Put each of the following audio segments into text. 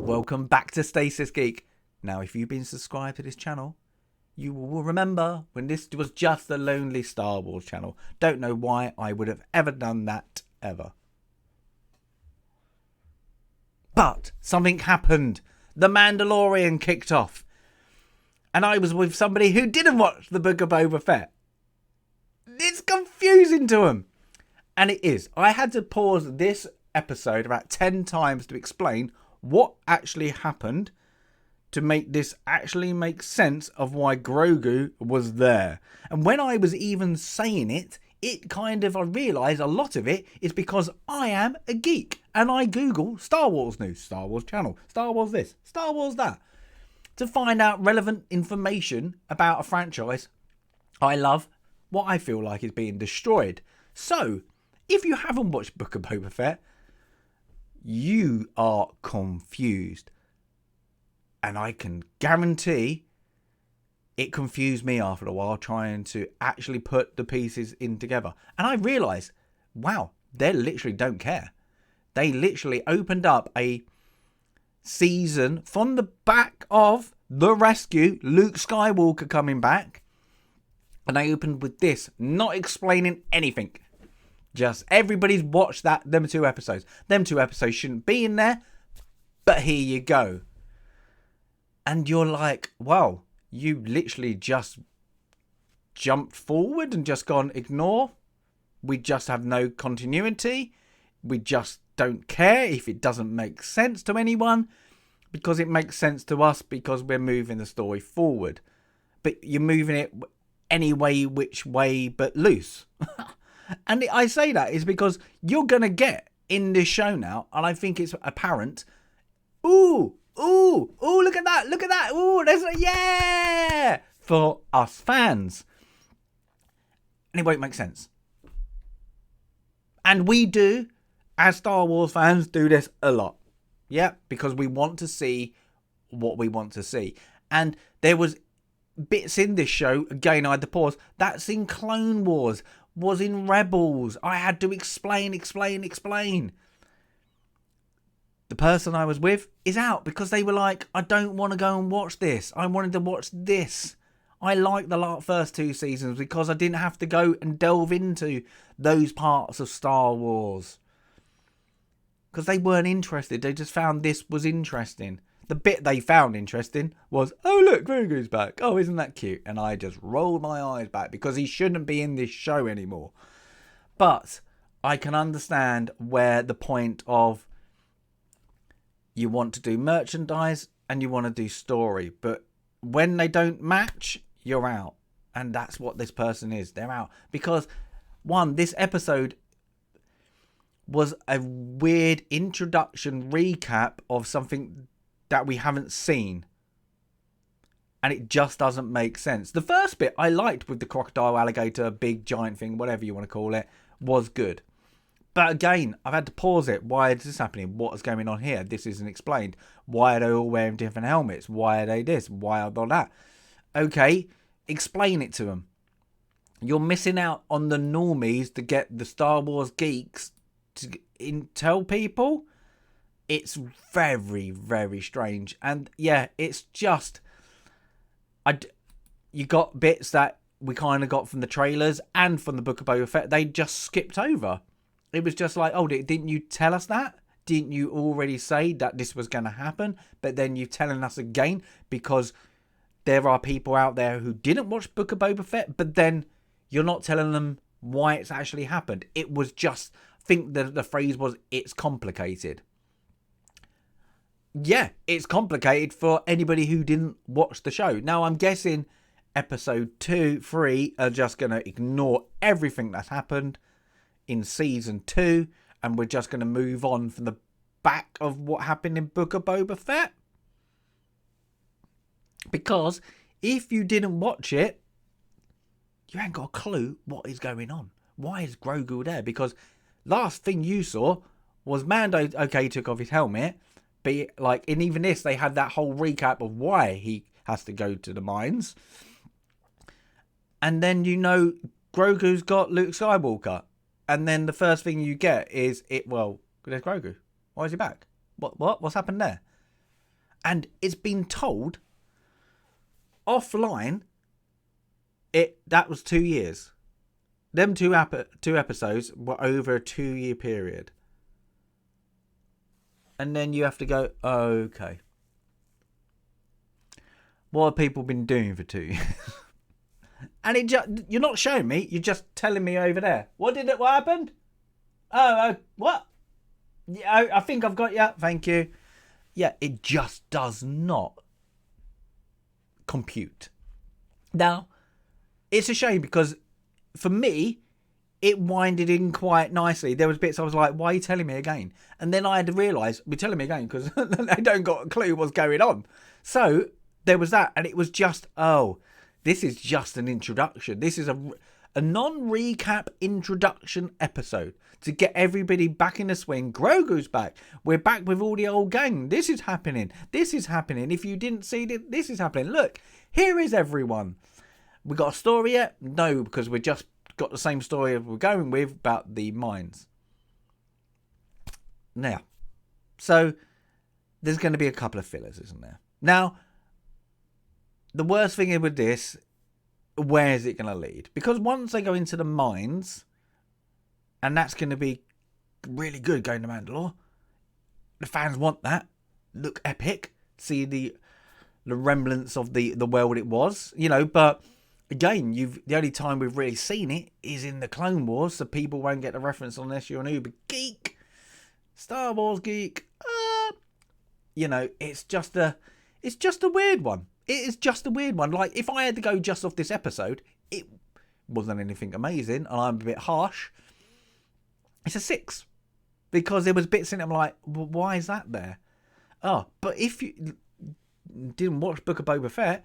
Welcome back to Stasis Geek. Now, if you've been subscribed to this channel, you will remember when this was just a lonely Star Wars channel. Don't know why I would have ever done that, ever. But something happened. The Mandalorian kicked off. And I was with somebody who didn't watch the Book of Boba Fett. It's confusing to him. And it is. I had to pause this episode about 10 times to explain what actually happened to make this actually make sense of why Grogu was there. And when I was even saying it, I realised a lot of it is because I am a geek. And I Google Star Wars news, Star Wars channel, Star Wars this, Star Wars that, to find out relevant information about a franchise I love, what I feel like is being destroyed. So, if you haven't watched Book of Boba Fett, you are confused. And I can guarantee it confused me after a while trying to actually put the pieces in together. And I realised, wow, they literally don't care. They literally opened up a season from the back of The Rescue, Luke Skywalker coming back. And they opened with this, not explaining anything. Just everybody's watched them two episodes. Them two episodes shouldn't be in there, but here you go. And you're like, wow, you literally just jumped forward and just gone, ignore. We just have no continuity. We just don't care if it doesn't make sense to anyone, because it makes sense to us because we're moving the story forward. But you're moving it any way, which way but loose. And I say that is because you're going to get in this show now, and I think it's apparent, ooh, look at that, ooh, there's a yeah, for us fans. And it won't make sense. And we do, as Star Wars fans, do this a lot. Yeah, because we want to see what we want to see. And there was bits in this show, again I had to pause, that's in Clone Wars, was in Rebels. I had to explain. The person I was with is out because they were like, I don't want to go and watch this. I wanted to watch this. I liked the first two seasons because I didn't have to go and delve into those parts of Star Wars. Because they weren't interested. They just found this was interesting. The bit they found interesting was, oh look, Grogu's back. Oh, isn't that cute? And I just rolled my eyes back because he shouldn't be in this show anymore. But I can understand where the point of you want to do merchandise and you want to do story. But when they don't match, you're out. And that's what this person is. They're out. Because, one, this episode was a weird introduction recap of something that we haven't seen. And it just doesn't make sense. The first bit I liked with the crocodile, alligator, big giant thing, whatever you want to call it, was good. But again, I've had to pause it. Why is this happening? What is going on here? This isn't explained. Why are they all wearing different helmets? Why are they this? Why are they that? Okay, explain it to them. You're missing out on the normies to get the Star Wars geeks to tell people. It's very, very strange. And yeah, it's just, you got bits that we kind of got from the trailers and from the Book of Boba Fett. They just skipped over. It was just like, oh, didn't you tell us that? Didn't you already say that this was going to happen? But then you're telling us again because there are people out there who didn't watch Book of Boba Fett, but then you're not telling them why it's actually happened. It was just, I think the phrase was, it's complicated. Yeah, it's complicated for anybody who didn't watch the show. Now, I'm guessing episode 2, 3 are just going to ignore everything that's happened in season 2, and we're just going to move on from the back of what happened in Book of Boba Fett. Because if you didn't watch it, you ain't got a clue what is going on. Why is Grogu there? Because last thing you saw was Mando, okay, took off his helmet. But like in even this, they had that whole recap of why he has to go to the mines. And then, you know, Grogu's got Luke Skywalker. And then the first thing you get is, well, there's Grogu. Why is he back? What's happened there? And it's been told offline, that was 2 years. Them two episodes were over a 2-year period. And then you have to go, oh, okay. What have people been doing for 2 years? And you're not showing me, you're just telling me over there. What happened? What? Yeah, I think I've got you. Thank you. Yeah, it just does not compute. Now, it's a shame because for me, it winded in quite nicely. There was bits I was like, why are you telling me again? And then I had to realise, we're telling me again because they don't got a clue what's going on. So there was that. And it was just, this is just an introduction. This is a non-recap introduction episode to get everybody back in the swing. Grogu's back. We're back with all the old gang. This is happening. This is happening. If you didn't see it, this is happening. Look, here is everyone. We got a story yet? No, because we just got the same story we're going with about the mines. Now, so there's going to be a couple of fillers, isn't there? Now, the worst thing with this, where is it going to lead? Because once they go into the mines, and that's going to be really good going to Mandalore. The fans want that. Look epic. See the remnants of the world it was, but again, the only time we've really seen it is in the Clone Wars, so people won't get the reference unless you're an Uber geek. Star Wars geek. It's just a weird one. It is just a weird one. Like, if I had to go just off this episode, it wasn't anything amazing, and I'm a bit harsh. It's a 6. Because there was bits in it, I'm like, well, why is that there? Oh, but if you didn't watch Book of Boba Fett,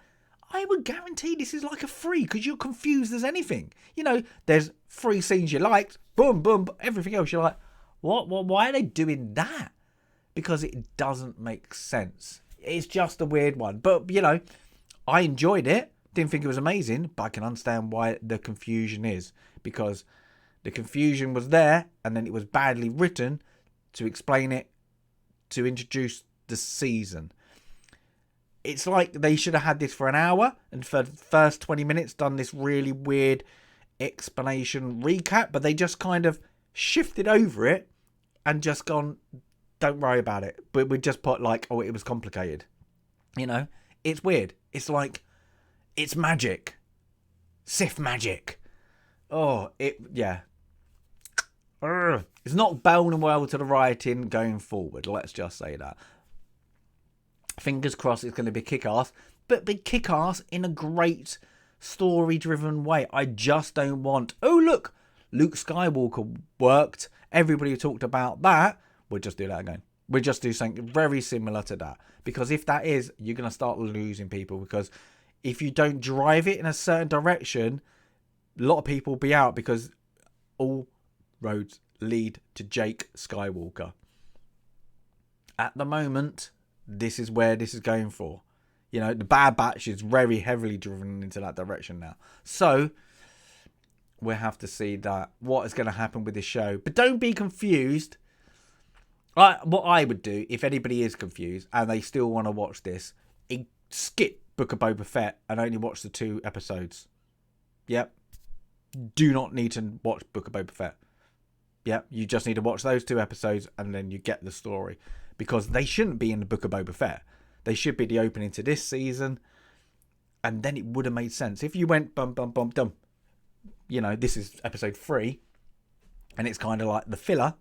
I would guarantee this is like a 3 because you're confused as anything. There's 3 scenes you liked, boom, boom, everything else you're like, what? Why are they doing that? Because it doesn't make sense. It's just a weird one. But, I enjoyed it. Didn't think it was amazing, but I can understand why the confusion is. Because the confusion was there, and then it was badly written to explain it, to introduce the season. It's like they should have had this for an hour, and for the first 20 minutes done this really weird explanation recap, but they just kind of shifted over it and just gone, don't worry about it. But we just put like, it was complicated. It's weird. It's like, it's magic. Sith magic. It's not bound well to the writing going forward. Let's just say that. Fingers crossed it's going to be kick-ass, but be kick-ass in a great story-driven way. I just don't want, look, Luke Skywalker worked. Everybody talked about that. We'll just do that again. We'll just do something very similar to that. Because if that is, you're going to start losing people. Because if you don't drive it in a certain direction, a lot of people will be out because all roads lead to Jake Skywalker. At the moment, this is where this is going for. The Bad Batch is very heavily driven into that direction now. So, we'll have to see what is going to happen with this show. But don't be confused. What I would do, if anybody is confused and they still want to watch this, skip Book of Boba Fett and only watch the 2 episodes. Yep. Do not need to watch Book of Boba Fett. Yep. You just need to watch those 2 episodes and then you get the story. Because they shouldn't be in the Book of Boba Fett. They should be the opening to this season. And then it would have made sense. If you went bum, bum, bum, dum. This is episode 3. And it's kind of like the filler.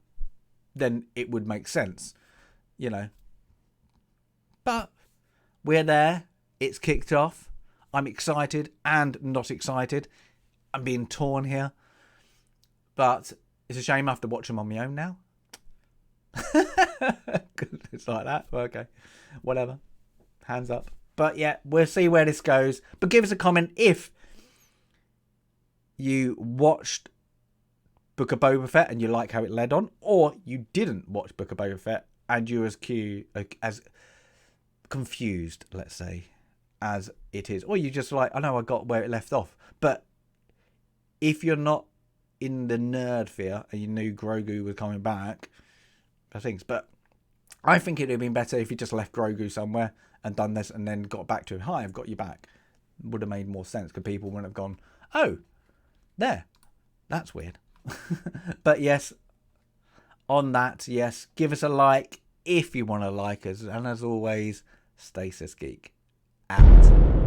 Then it would make sense. But we're there. It's kicked off. I'm excited and not excited. I'm being torn here. But it's a shame I have to watch them on my own now. It's like that. Okay. Whatever. Hands up. But yeah, we'll see where this goes. But give us a comment if you watched Book of Boba Fett and you like how it led on, or you didn't watch Book of Boba Fett and you were as confused, let's say, as it is. Or you just like, I know I got where it left off. But if you're not in the nerd fear and you knew Grogu was coming back, things. But I think it would have been better if you just left Grogu somewhere and done this and then got back to him, hi, I've got you back, would have made more sense, because people wouldn't have gone, oh, there, that's weird. But yes, on that, yes, give us a like if you want to like us. And as always, Stasis Geek out.